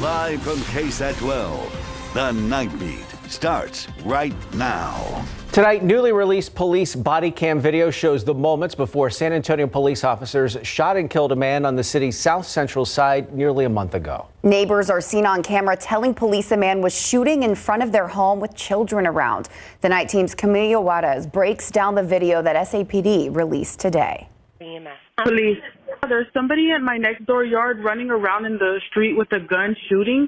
Live from KSAT 12, the Nightbeat starts right now. Tonight, newly released police body cam video shows the moments before San Antonio police officers shot and killed a man on the city's south central side nearly a month ago. Neighbors are seen on camera telling police a man was shooting in front of their home with children around. The night team's Camila Juarez breaks down the video that SAPD released today. Police. There's somebody in my next door yard running around in the street with a gun shooting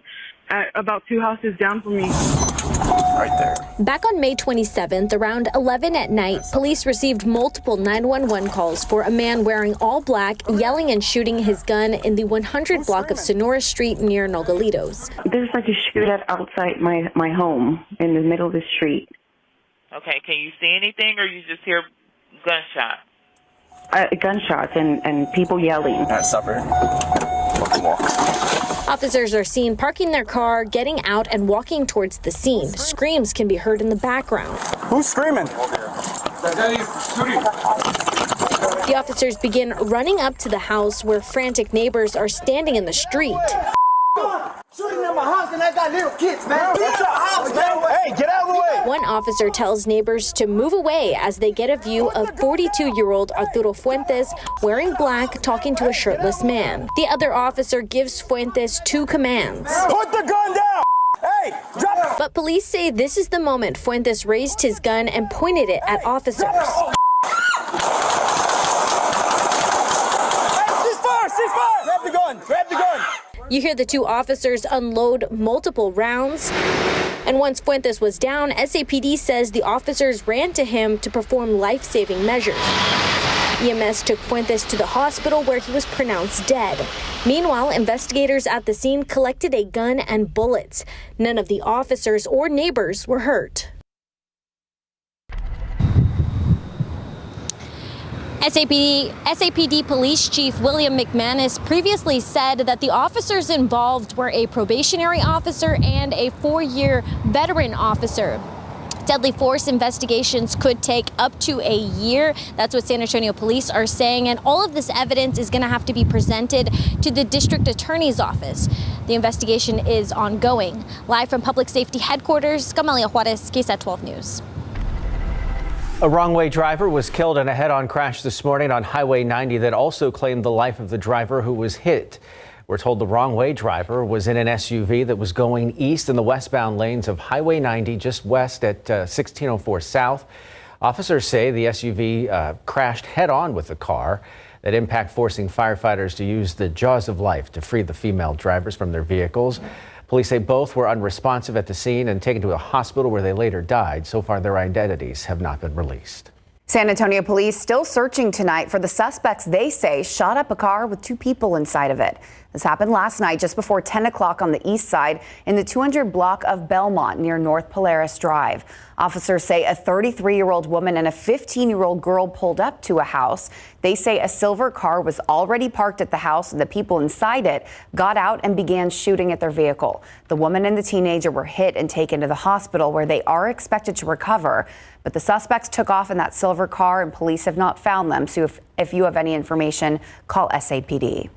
at about 2 houses down from me. Right there. Back on May 27th, around 11 at night, police received multiple 911 calls for a man wearing all black, yelling and shooting his gun in the 100 block of Sonora Street near Nogalitos. There's like a shootout outside my home in the middle of the street. Okay, can you see anything or you just hear gunshots? Gunshots and people yelling. At supper. Walk. Officers are seen parking their car, getting out and walking towards the scene. Screams can be heard in the background. Who's screaming? The officers begin running up to the house where frantic neighbors are standing in the street. Shooting in my house and I got little kids, man. What's your house, man? Hey, get out of the way. One officer tells neighbors to move away as they get a view of 42-year-old Arturo Fuentes wearing black talking to a shirtless man. The other officer gives Fuentes two commands. Put the gun down. Hey, drop it. But police say this is the moment Fuentes raised his gun and pointed it at officers. Ceasefire. Grab the gun. You hear the two officers unload multiple rounds. And once Fuentes was down, SAPD says the officers ran to him to perform life-saving measures. EMS took Fuentes to the hospital where he was pronounced dead. Meanwhile, investigators at the scene collected a gun and bullets. None of the officers or neighbors were hurt. SAPD Police Chief William McManus previously said that the officers involved were a probationary officer and a 4-year veteran officer. Deadly force investigations could take up to a year. That's what San Antonio police are saying. And all of this evidence is going to have to be presented to the district attorney's office. The investigation is ongoing. Live from Public Safety Headquarters, Camila Juarez, KSAT 12 News. A wrong-way driver was killed in a head-on crash this morning on Highway 90 that also claimed the life of the driver who was hit. We're told the wrong-way driver was in an SUV that was going east in the westbound lanes of Highway 90 just west at 1604 South. Officers say the SUV crashed head-on with the car, that impact forcing firefighters to use the jaws of life to free the female drivers from their vehicles. Police say both were unresponsive at the scene and taken to a hospital where they later died. So far, their identities have not been released. San Antonio police still searching tonight for the suspects they say shot up a car with 2 people inside of it. This happened last night just before 10 o'clock on the east side in the 200 block of Belmont near North Polaris Drive. Officers say a 33-year-old woman and a 15-year-old girl pulled up to a house. They say a silver car was already parked at the house and the people inside it got out and began shooting at their vehicle. The woman and the teenager were hit and taken to the hospital where they are expected to recover. But the suspects took off in that silver car and police have not found them. So if you have any information, call SAPD.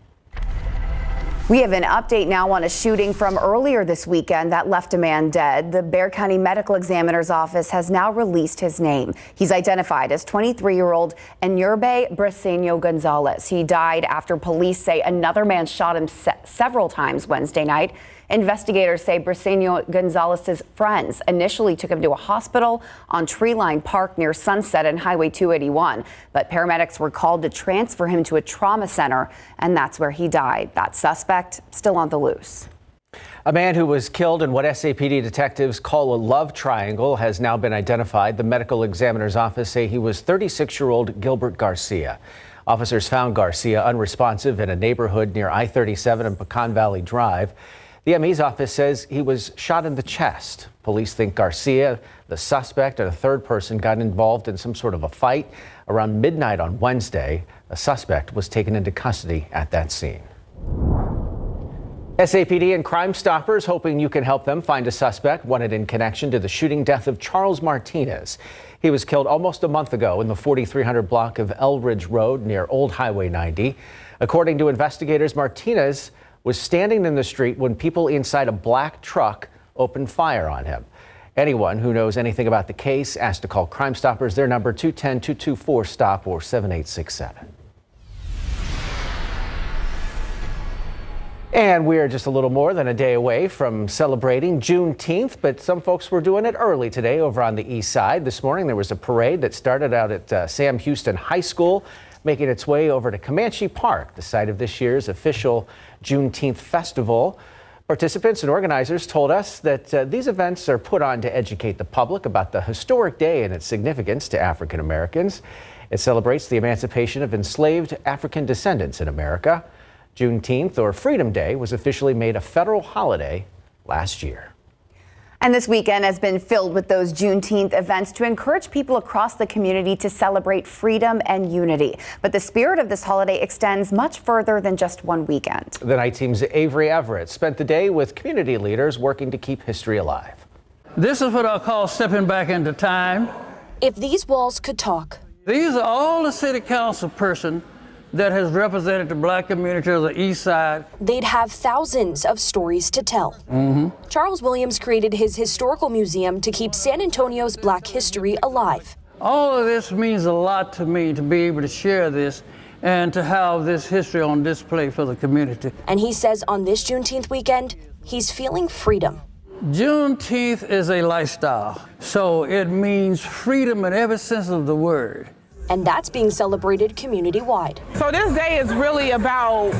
We have an update now on a shooting from earlier this weekend that left a man dead. The Bexar County Medical Examiner's Office has now released his name. He's identified as 23-year-old Enurbe Briceño Gonzalez. He died after police say another man shot him several times Wednesday night. Investigators say Briceño Gonzalez's friends initially took him to a hospital on Treeline Park near Sunset and Highway 281. But paramedics were called to transfer him to a trauma center, and that's where he died. That suspect still on the loose. A man who was killed in what SAPD detectives call a love triangle has now been identified. The medical examiner's office say he was 36-year-old Gilbert Garcia. Officers found Garcia unresponsive in a neighborhood near I-37 and Pecan Valley Drive. The ME's office says he was shot in the chest. Police think Garcia, the suspect, and a third person got involved in some sort of a fight. Around midnight on Wednesday, a suspect was taken into custody at that scene. SAPD and Crime Stoppers hoping you can help them find a suspect wanted in connection to the shooting death of Charles Martinez. He was killed almost a month ago in the 4300 block of Elridge Road near Old Highway 90. According to investigators, Martinez was standing in the street when people inside a black truck opened fire on him. Anyone who knows anything about the case asked to call Crime Stoppers. Their number 210-224-STOP or 7867. And we are just a little more than a day away from celebrating Juneteenth, but some folks were doing it early today over on the east side. This morning there was a parade that started out at Sam Houston High School, making its way over to Comanche Park, the site of this year's official Juneteenth festival. Participants and organizers told us that these events are put on to educate the public about the historic day and its significance to African Americans. It celebrates the emancipation of enslaved African descendants in America. Juneteenth, or Freedom Day, was officially made a federal holiday last year. And this weekend has been filled with those Juneteenth events to encourage people across the community to celebrate freedom and unity. But the spirit of this holiday extends much further than just one weekend. The night team's Avery Everett spent the day with community leaders working to keep history alive. This is what I call stepping back into time. If these walls could talk. These are all the city council person that has represented the black community of the east side. They'd have thousands of stories to tell. Charles Williams created his historical museum to keep San Antonio's black history alive. All of this means a lot to me, to be able to share this and to have this history on display for the community. And he says on this Juneteenth weekend, he's feeling freedom. Juneteenth is a lifestyle, so it means freedom in every sense of the word. And that's being celebrated community-wide. So this day is really about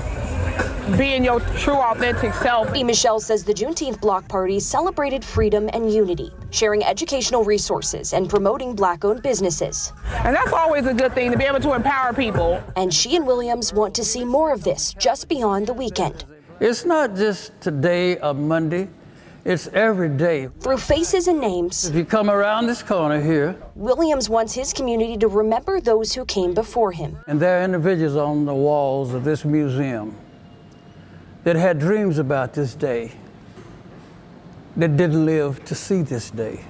being your true, authentic self. E. Michelle says the Juneteenth block party celebrated freedom and unity, sharing educational resources and promoting black-owned businesses. And that's always a good thing, to be able to empower people. And she and Williams want to see more of this just beyond the weekend. It's not just today or Monday. It's every day. Through faces and names. If you come around this corner here. Williams wants his community to remember those who came before him. And there are individuals on the walls of this museum that had dreams about this day, that didn't live to see this day.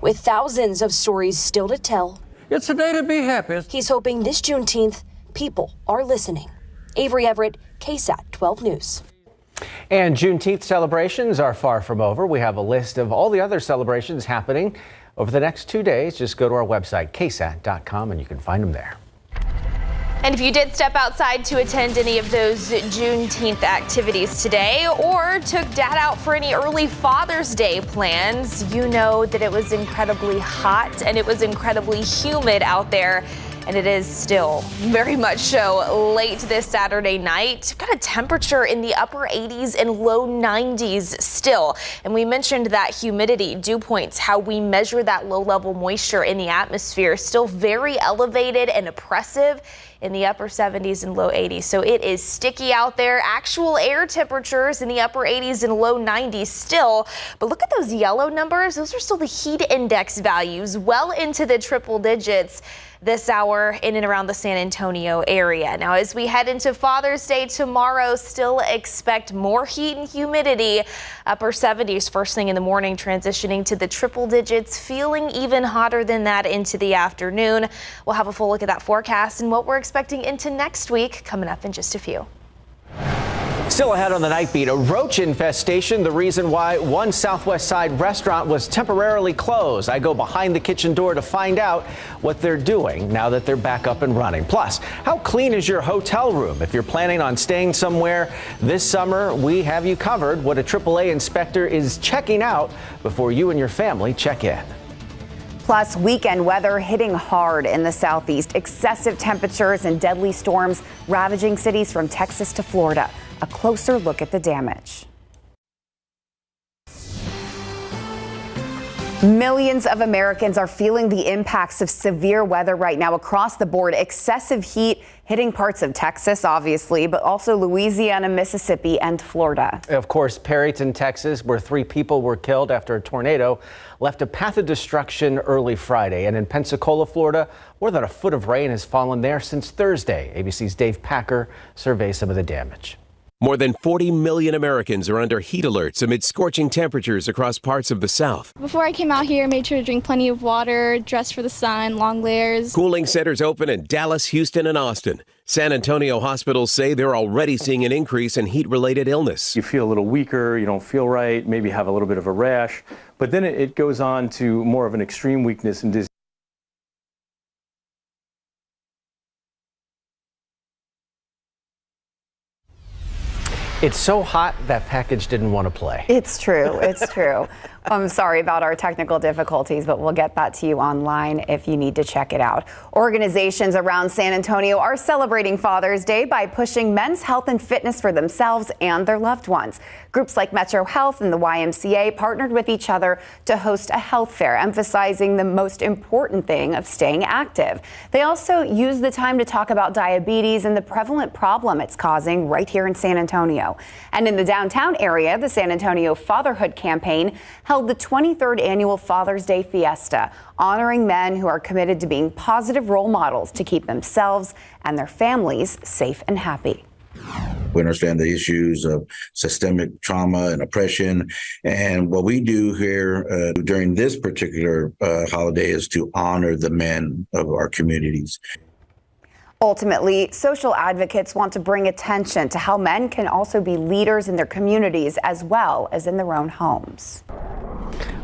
With thousands of stories still to tell. It's a day to be happy. He's hoping this Juneteenth, people are listening. Avery Everett, KSAT 12 News. And Juneteenth celebrations are far from over. We have a list of all the other celebrations happening over the next 2 days. Just go to our website, ksat.com, and you can find them there. And if you did step outside to attend any of those Juneteenth activities today, or took Dad out for any early Father's Day plans, you know that it was incredibly hot and it was incredibly humid out there. And it is still very much so late this Saturday night. We've got a temperature in the upper 80s and low 90s still. And we mentioned that humidity. Dew points, how we measure that low level moisture in the atmosphere, still very elevated and oppressive in the upper 70s and low 80s. So it is sticky out there. Actual air temperatures in the upper 80s and low 90s still. But look at those yellow numbers. Those are still the heat index values, well into the triple digits this hour in and around the San Antonio area. Now, as we head into Father's Day tomorrow, still expect more heat and humidity. Upper 70s first thing in the morning, transitioning to the triple digits, feeling even hotter than that into the afternoon. We'll have a full look at that forecast and what we're expecting into next week coming up in just a few. Still ahead on the Nightbeat, a roach infestation, the reason why one Southwest Side restaurant was temporarily closed. I go behind the kitchen door to find out what they're doing now that they're back up and running. Plus, how clean is your hotel room? If you're planning on staying somewhere this summer, we have you covered. What a AAA inspector is checking out before you and your family check in. Plus, weekend weather hitting hard in the southeast. Excessive temperatures and deadly storms ravaging cities from Texas to Florida. A closer look at the damage. Millions of Americans are feeling the impacts of severe weather right now across the board. Excessive heat hitting parts of Texas, obviously, but also Louisiana, Mississippi, and Florida. Of course, Perryton, Texas, where 3 people were killed after a tornado left a path of destruction early Friday. And in Pensacola, Florida, more than a foot of rain has fallen there since Thursday. ABC's Dave Packer surveys some of the damage. More than 40 million Americans are under heat alerts amid scorching temperatures across parts of the South. Before I came out here, I made sure to drink plenty of water, dress for the sun, long layers. Cooling centers open in Dallas, Houston, and Austin. San Antonio hospitals say they're already seeing an increase in heat-related illness. You feel a little weaker, you don't feel right, maybe have a little bit of a rash, but then it goes on to more of an extreme weakness and disease. It's so hot that package didn't want to play. It's true. It's true. I'm sorry about our technical difficulties, but we'll get that to you online if you need to check it out. Organizations around San Antonio are celebrating Father's Day by pushing men's health and fitness for themselves and their loved ones. Groups like Metro Health and the YMCA partnered with each other to host a health fair, emphasizing the most important thing of staying active. They also use the time to talk about diabetes and the prevalent problem it's causing right here in San Antonio. And in the downtown area, the San Antonio Fatherhood Campaign held the 23rd annual Father's Day Fiesta, honoring men who are committed to being positive role models to keep themselves and their families safe and happy. We understand the issues of systemic trauma and oppression. And what we do here during this particular holiday is to honor the men of our communities. Ultimately, social advocates want to bring attention to how men can also be leaders in their communities as well as in their own homes.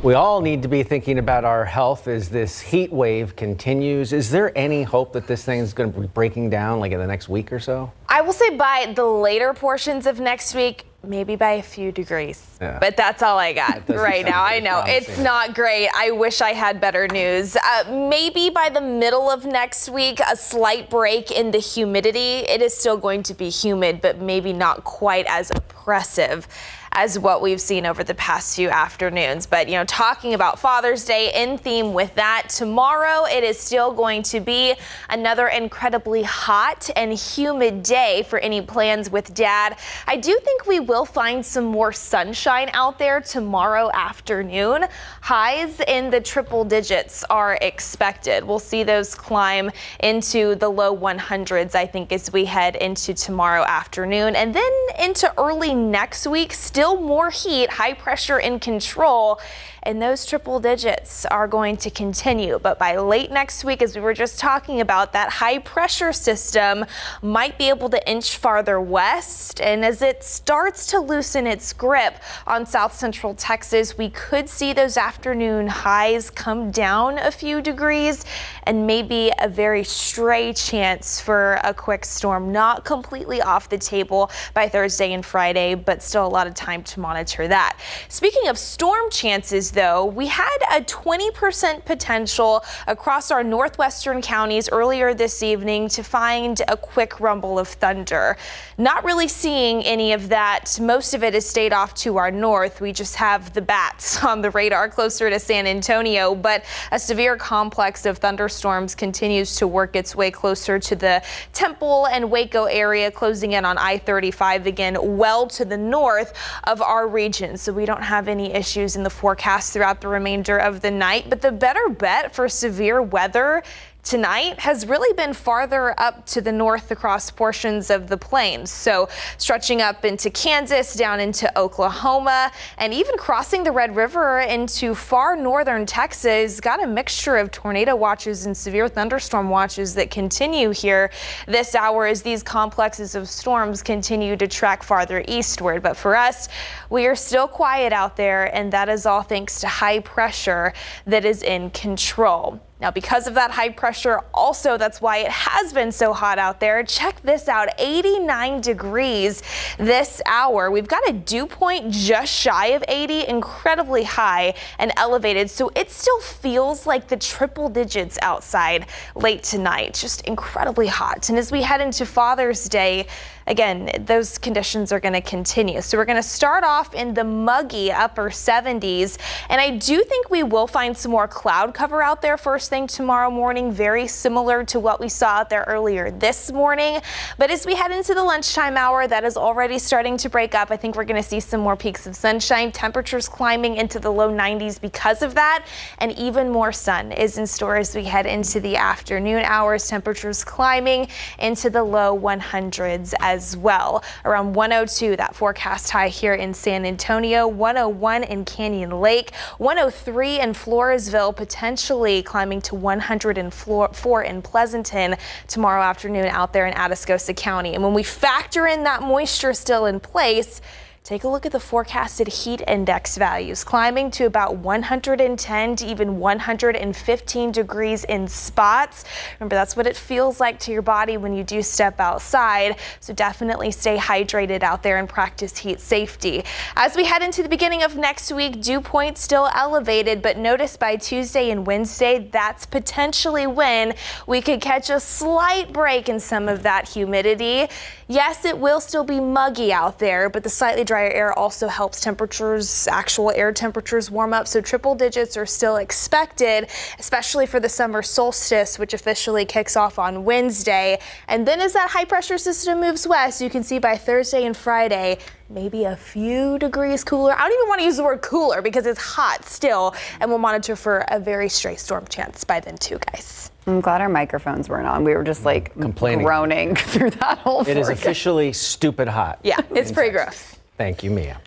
We all need to be thinking about our health as this heat wave continues. Is there any hope that this thing is going to be breaking down like in the next week or so? I will say by the later portions of next week, maybe by a few degrees. Yeah. But that's all I got right now. I know promising. it's not great. I wish I had better news. Maybe by the middle of next week, a slight break in the humidity. It is still going to be humid, but maybe not quite as oppressive as what we've seen over the past few afternoons. But, talking about Father's Day in theme with that, tomorrow it is still going to be another incredibly hot and humid day for any plans with Dad. I do think we will find some more sunshine out there tomorrow afternoon. Highs in the triple digits are expected. We'll see those climb into the low 100s, I think, as we head into tomorrow afternoon. And then into early next week, still more heat, high pressure in control, and those triple digits are going to continue. But by late next week, as we were just talking about, that high pressure system might be able to inch farther west. And as it starts to loosen its grip on south central Texas, we could see those afternoon highs come down a few degrees and maybe a very stray chance for a quick storm. Not completely off the table by Thursday and Friday, but still a lot of time to monitor that. Speaking of storm chances, though, we had a 20% potential across our northwestern counties earlier this evening to find a quick rumble of thunder. Not really seeing any of that. Most of it has stayed off to our north. We just have the bats on the radar closer to San Antonio, but a severe complex of thunderstorms continues to work its way closer to the Temple and Waco area, closing in on I-35 again, well to the north of our region. So we don't have any issues in the forecast throughout the remainder of the night. But the better bet for severe weather tonight has really been farther up to the north across portions of the plains. So stretching up into Kansas, down into Oklahoma, and even crossing the Red River into far northern Texas. Got a mixture of tornado watches and severe thunderstorm watches that continue here this hour as these complexes of storms continue to track farther eastward. But for us, we are still quiet out there, and that is all thanks to high pressure that is in control. Now, because of that high pressure, also that's why it has been so hot out there. Check this out, 89 degrees this hour. We've got a dew point just shy of 80, incredibly high and elevated. So it still feels like the triple digits outside late tonight, just incredibly hot. And as we head into Father's Day, again, those conditions are going to continue. So we're going to start off in the muggy upper 70s. And I do think we will find some more cloud cover out there first thing tomorrow morning, very similar to what we saw out there earlier this morning. But as we head into the lunchtime hour, that is already starting to break up. I think we're going to see some more peaks of sunshine, temperatures climbing into the low 90s because of that. And even more sun is in store as we head into the afternoon hours, temperatures climbing into the low 100s as as well. Around 102, that forecast high here in San Antonio, 101 in Canyon Lake, 103 in Floresville, potentially climbing to 104 in Pleasanton tomorrow afternoon out there in Atascosa County. And when we factor in that moisture still in place, take a look at the forecasted heat index values, climbing to about 110 to even 115 degrees in spots. Remember, that's what it feels like to your body when you do step outside. So definitely stay hydrated out there and practice heat safety. As we head into the beginning of next week, dew points still elevated, but notice by Tuesday and Wednesday, that's potentially when we could catch a slight break in some of that humidity. Yes, it will still be muggy out there, but the slightly drier air also helps temperatures, actual air temperatures warm up. So triple digits are still expected, especially for the summer solstice, which officially kicks off on Wednesday. And then as that high pressure system moves west, you can see by Thursday and Friday, maybe a few degrees cooler. I don't even want to use the word cooler because it's hot still, and we'll monitor for a very stray storm chance by then too, guys. I'm glad our microphones weren't on. We were just like complaining, groaning through that whole It is officially stupid hot. Yeah, it's pretty gross. Thank you, Mia.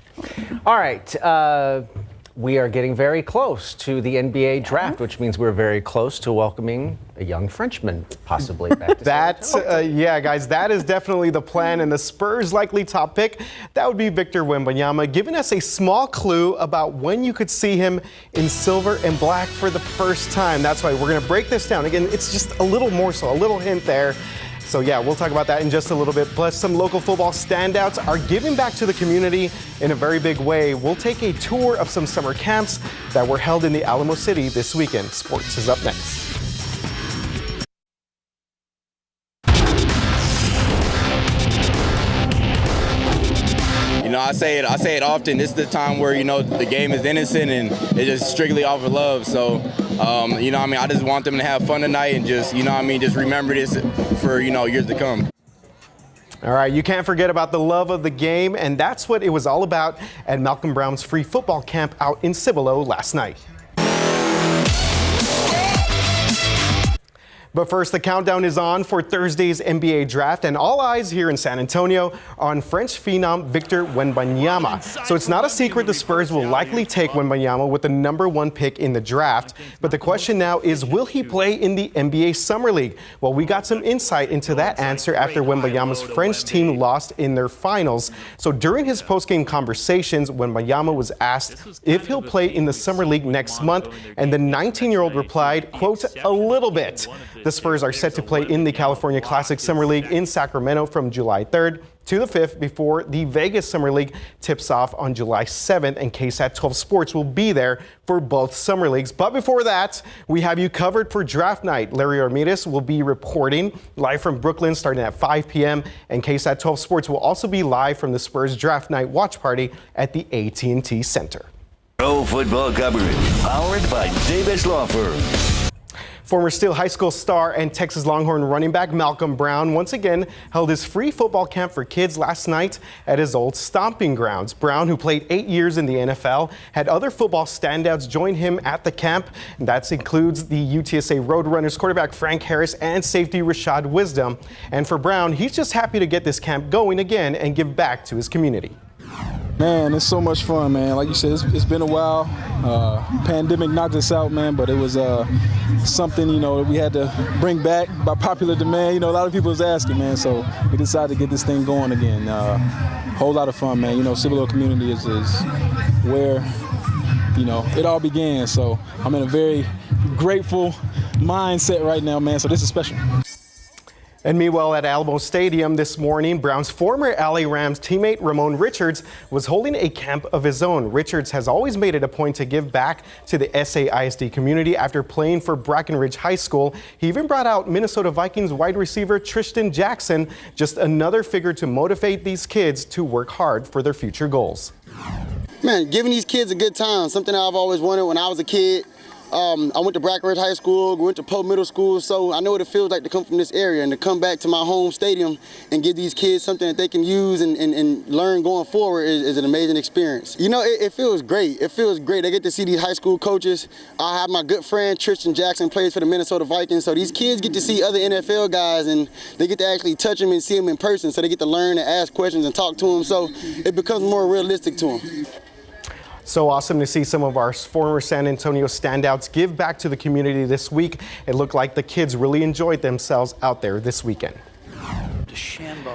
All right. We are getting very close to the NBA draft, which means we're very close to welcoming a young Frenchman possibly back to That's, yeah, guys, that is definitely the plan. And the Spurs' likely top pick, that would be Victor Wembanyama, giving us a small clue about when you could see him in silver and black for the first time. That's why we're going to break this down. Again, it's just a little morsel, a little hint there. So yeah, we'll talk about that in just a little bit. Plus, some local football standouts are giving back to the community in a very big way. We'll take a tour of some summer camps that were held in the Alamo City this weekend. Sports is up next. You know, I say it often. This is the time where, you know, the game is innocent and it's just strictly off of love. So, you know what I mean, I just want them to have fun tonight and just, you know what I mean, just remember this for, you know, years to come. All right, you can't forget about the love of the game, and that's what it was all about at Malcolm Brown's free football camp out in Cibolo last night. But first, the countdown is on for Thursday's NBA draft, and all eyes here in San Antonio are on French phenom Victor Wembanyama. So it's not a secret the Spurs will likely take Wembanyama with the #1 pick in the draft. But the question now is, will he play in the NBA Summer League? Well, we got some insight into that answer after Wembanyama's French team lost in their finals. So during his post-game conversations, Wembanyama was asked if he'll play in the Summer League next month, and the 19-year-old replied, quote, "A little bit." The Spurs are set to play in the California Classic Summer League in Sacramento from July 3rd to the 5th before the Vegas Summer League tips off on July 7th, and KSAT 12 Sports will be there for both Summer Leagues. But before that, we have you covered for draft night. Larry Armidas will be reporting live from Brooklyn starting at 5 p.m., and KSAT 12 Sports will also be live from the Spurs draft night watch party at the AT&T Center. Pro football coverage powered by Davis Law Firm. Former Steele High School star and Texas Longhorn running back Malcolm Brown once again held his free football camp for kids last night at his old stomping grounds. Brown, who played 8 years in the NFL, had other football standouts join him at the camp. And that includes the UTSA Roadrunners quarterback Frank Harris and safety Rashad Wisdom. And for Brown, he's just happy to get this camp going again and give back to his community. Man, it's so much fun, man. Like you said, it's been a while. Pandemic knocked us out, man, but it was something, you know, that we had to bring back by popular demand. You know, a lot of people was asking, man, so we decided to get this thing going again. Whole lot of fun, man. You know, Cibolo community is where, you know, it all began. So I'm in a very grateful mindset right now, man, so this is special. And meanwhile, at Alamo Stadium this morning, Brown's former LA Rams teammate Ramon Richards was holding a camp of his own. Richards has always made it a point to give back to the SAISD community after playing for Brackenridge High School. He even brought out Minnesota Vikings wide receiver Tristan Jackson, just another figure to motivate these kids to work hard for their future goals. Man, giving these kids a good time, something I've always wanted when I was a kid. I went to Brackenridge High School, went to Poe Middle School, so I know what it feels like to come from this area and to come back to my home stadium and give these kids something that they can use and learn going forward is an amazing experience. You know, it feels great. It feels great. I get to see these high school coaches. I have my good friend Tristan Jackson plays for the Minnesota Vikings, so these kids get to see other NFL guys and they get to actually touch them and see them in person, so they get to learn and ask questions and talk to them, so it becomes more realistic to them. So awesome to see some of our former San Antonio standouts give back to the community this week. It looked like the kids really enjoyed themselves out there this weekend.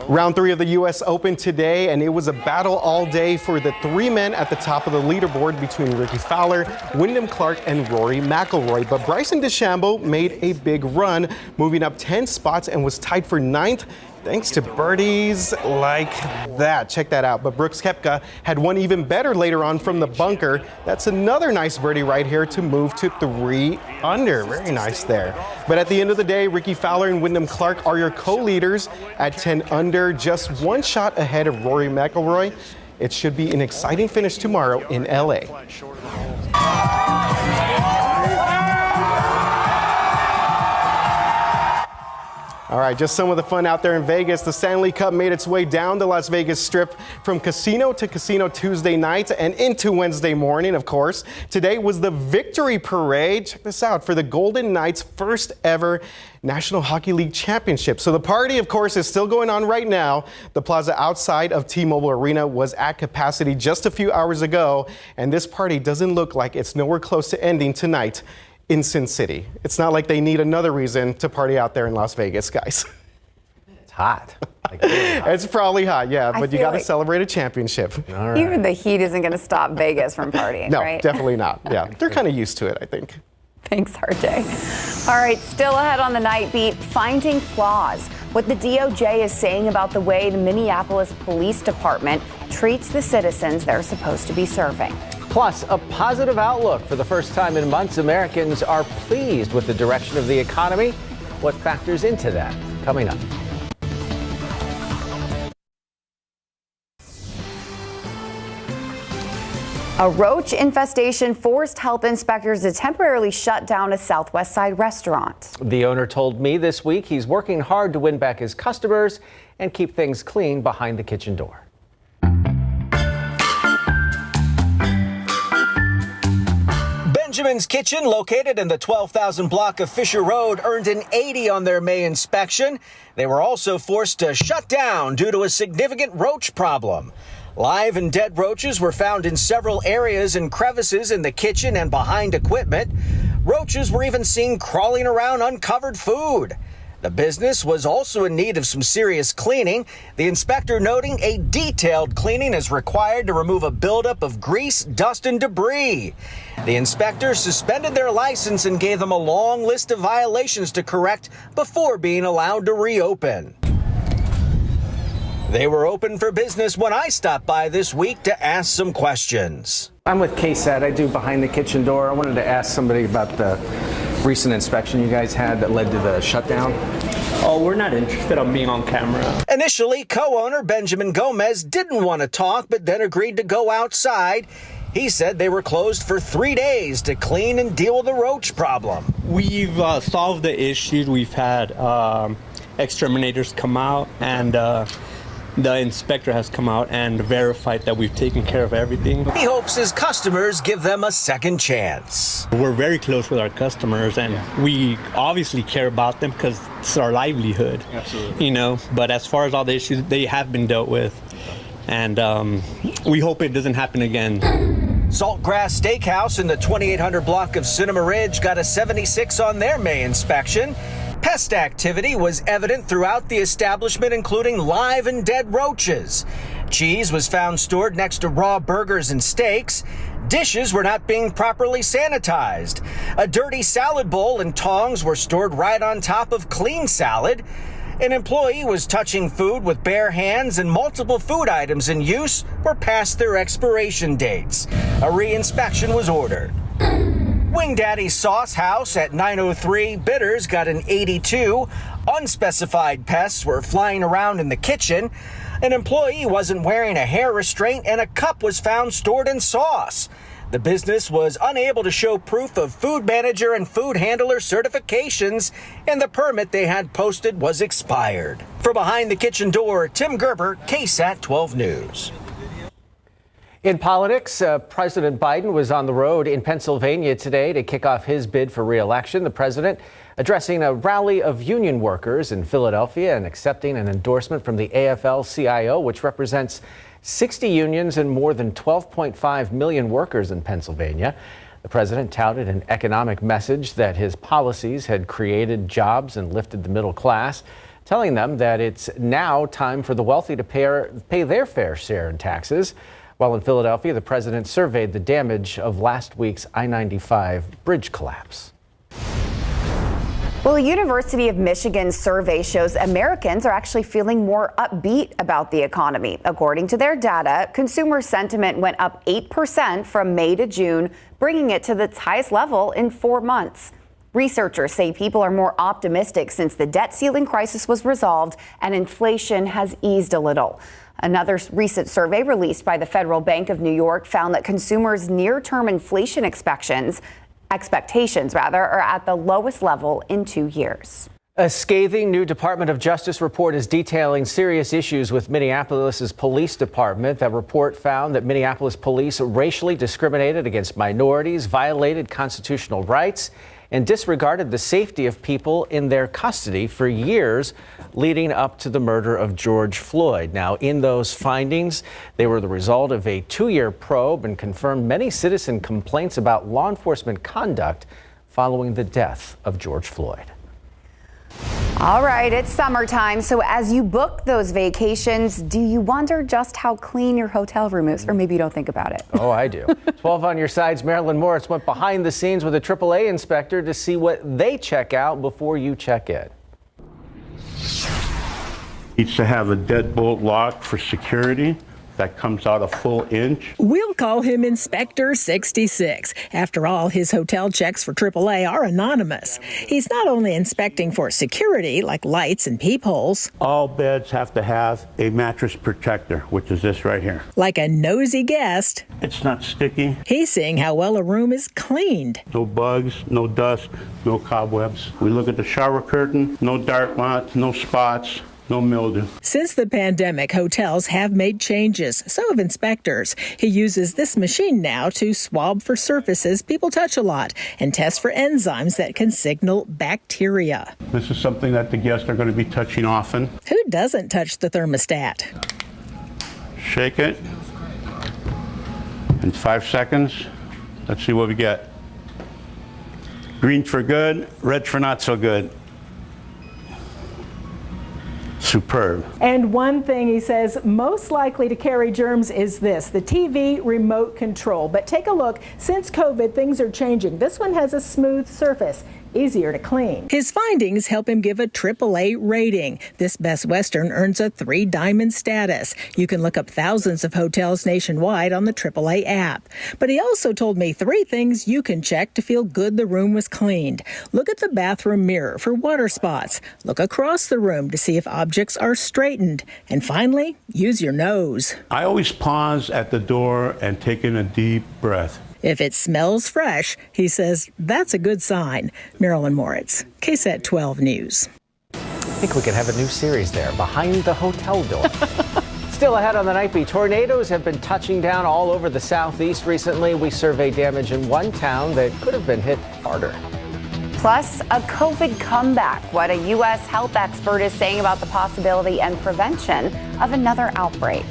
Round 3 of the U.S. Open today, and it was a battle all day for the 3 men at the top of the leaderboard between Ricky Fowler, Wyndham Clark, and Rory McIlroy. But Bryson DeChambeau made a big run, moving up 10 spots and was tied for 9th. Thanks to birdies like that. Check that out. But Brooks Koepka had one even better later on from the bunker. That's another nice birdie right here to move to 3 under. Very nice there. But at the end of the day, Ricky Fowler and Wyndham Clark are your co-leaders at 10 under, just 1 shot ahead of Rory McIlroy. It should be an exciting finish tomorrow in LA. All right, just some of the fun out there in Vegas. The Stanley Cup made its way down the Las Vegas Strip from casino to casino Tuesday night and into Wednesday morning, of course. Today was the Victory Parade. Check this out, for the Golden Knights' first ever National Hockey League Championship. So the party, of course, is still going on right now. The plaza outside of T-Mobile Arena was at capacity just a few hours ago, and this party doesn't look like it's nowhere close to ending tonight in Sin City. It's not like they need another reason to party out there in Las Vegas, guys. It's hot. It's probably hot, yeah, but you got to like celebrate a championship. All right. even the heat isn't going to stop Vegas from partying, No, right? definitely not. Yeah, they're kind of used to it, I think. Thanks, RJ. All right, still ahead on the Night Beat, finding flaws. What the DOJ is saying about the way the Minneapolis Police Department treats the citizens they're supposed to be serving. Plus, a positive outlook. For the first time in months, Americans are pleased with the direction of the economy. What factors into that? Coming up. A roach infestation forced health inspectors to temporarily shut down a Southwest Side restaurant. The owner told me this week he's working hard to win back his customers and keep things clean behind the kitchen door. Benjamin's Kitchen, located in the 12,000 block of Fisher Road, earned an 80 on their May inspection. They were also forced to shut down due to a significant roach problem. Live and dead roaches were found in several areas and crevices in the kitchen and behind equipment. Roaches were even seen crawling around uncovered food. The business was also in need of some serious cleaning, the inspector noting a detailed cleaning is required to remove a buildup of grease, dust, and debris. The inspector suspended their license and gave them a long list of violations to correct before being allowed to reopen. They were open for business when I stopped by this week to ask some questions. I'm with KSAT. I do behind the kitchen door. I wanted to ask somebody about the recent inspection you guys had that led to the shutdown. Oh, we're not interested in being on camera. Initially, co-owner Benjamin Gomez didn't want to talk, but then agreed to go outside. He said they were closed for 3 days to clean and deal with the roach problem. We've solved the issues. We've had exterminators come out, and the inspector has come out and verified that we've taken care of everything. He hopes his customers give them a second chance. We're very close with our customers, and we obviously care about them because it's our livelihood. Absolutely. You know, but as far as all the issues, they have been dealt with, and we hope it doesn't happen again. Saltgrass Steakhouse in the 2800 block of Cinema Ridge got a 76 on their May inspection. Pest activity was evident throughout the establishment, including live and dead roaches. Cheese was found stored next to raw burgers and steaks. Dishes were not being properly sanitized. A dirty salad bowl and tongs were stored right on top of clean salad. An employee was touching food with bare hands, and multiple food items in use were past their expiration dates. A re-inspection was ordered. Wing Daddy's Sauce House at 903 Bitters got an 82. Unspecified pests were flying around in the kitchen. An employee wasn't wearing a hair restraint, and a cup was found stored in sauce. The business was unable to show proof of food manager and food handler certifications, and the permit they had posted was expired. For Behind the Kitchen Door, Tim Gerber, KSAT 12 News. In politics, President Biden was on the road in Pennsylvania today to kick off his bid for re-election. The president addressing a rally of union workers in Philadelphia and accepting an endorsement from the AFL-CIO, which represents 60 unions and more than 12.5 million workers in Pennsylvania. The president touted an economic message that his policies had created jobs and lifted the middle class, telling them that it's now time for the wealthy to pay their fair share in taxes. While in Philadelphia, the president surveyed the damage of last week's I-95 bridge collapse. Well, a University of Michigan survey shows Americans are actually feeling more upbeat about the economy. According to their data, consumer sentiment went up 8% from May to June, bringing it to its highest level in 4 months. Researchers say people are more optimistic since the debt ceiling crisis was resolved and inflation has eased a little. Another recent survey released by the Federal Bank of New York found that consumers' near-term inflation expectations are at the lowest level in 2 years. A scathing new Department of Justice report is detailing serious issues with Minneapolis's police department. That report found that Minneapolis police racially discriminated against minorities, violated constitutional rights, and disregarded the safety of people in their custody for years leading up to the murder of George Floyd. Now, in those findings, they were the result of a 2-year probe and confirmed many citizen complaints about law enforcement conduct following the death of George Floyd. All right, it's summertime, so as you book those vacations, do you wonder just how clean your hotel room is? Or maybe you don't think about it. Oh, I do. 12 on your sides, Marilyn Moritz went behind the scenes with a AAA inspector to see what they check out before you check in. Needs to have a deadbolt lock for security. That comes out a full inch. We'll call him Inspector 66. After all, his hotel checks for AAA are anonymous. He's not only inspecting for security, like lights and peepholes. All beds have to have a mattress protector, which is this right here. Like a nosy guest. It's not sticky. He's seeing how well a room is cleaned. No bugs, no dust, no cobwebs. We look at the shower curtain, no dark spots, no spots. No mildew. Since the pandemic, hotels have made changes. So have inspectors. He uses this machine now to swab for surfaces people touch a lot and test for enzymes that can signal bacteria. This is something that the guests are going to be touching often. Who doesn't touch the thermostat? Shake it. In 5 seconds, let's see what we get. Green for good, red for not so good. Superb. And one thing he says most likely to carry germs is this, the TV remote control. But take a look. Since COVID, things are changing. This one has a smooth surface, easier to clean. His findings help him give a AAA rating. This Best Western earns a 3-diamond status. You can look up thousands of hotels nationwide on the AAA app. But he also told me 3 things you can check to feel good the room was cleaned. Look at the bathroom mirror for water spots. Look across the room to see if objects are straightened. And finally, use your nose. I always pause at the door and take in a deep breath. If it smells fresh, he says that's a good sign. Marilyn Moritz, KSAT 12 News. I think we could have a new series there, Behind the Hotel Door. Still ahead on the Nightbeat, tornadoes have been touching down all over the southeast recently. We surveyed damage in one town that could have been hit harder. Plus, a COVID comeback. What a U.S. health expert is saying about the possibility and prevention of another outbreak.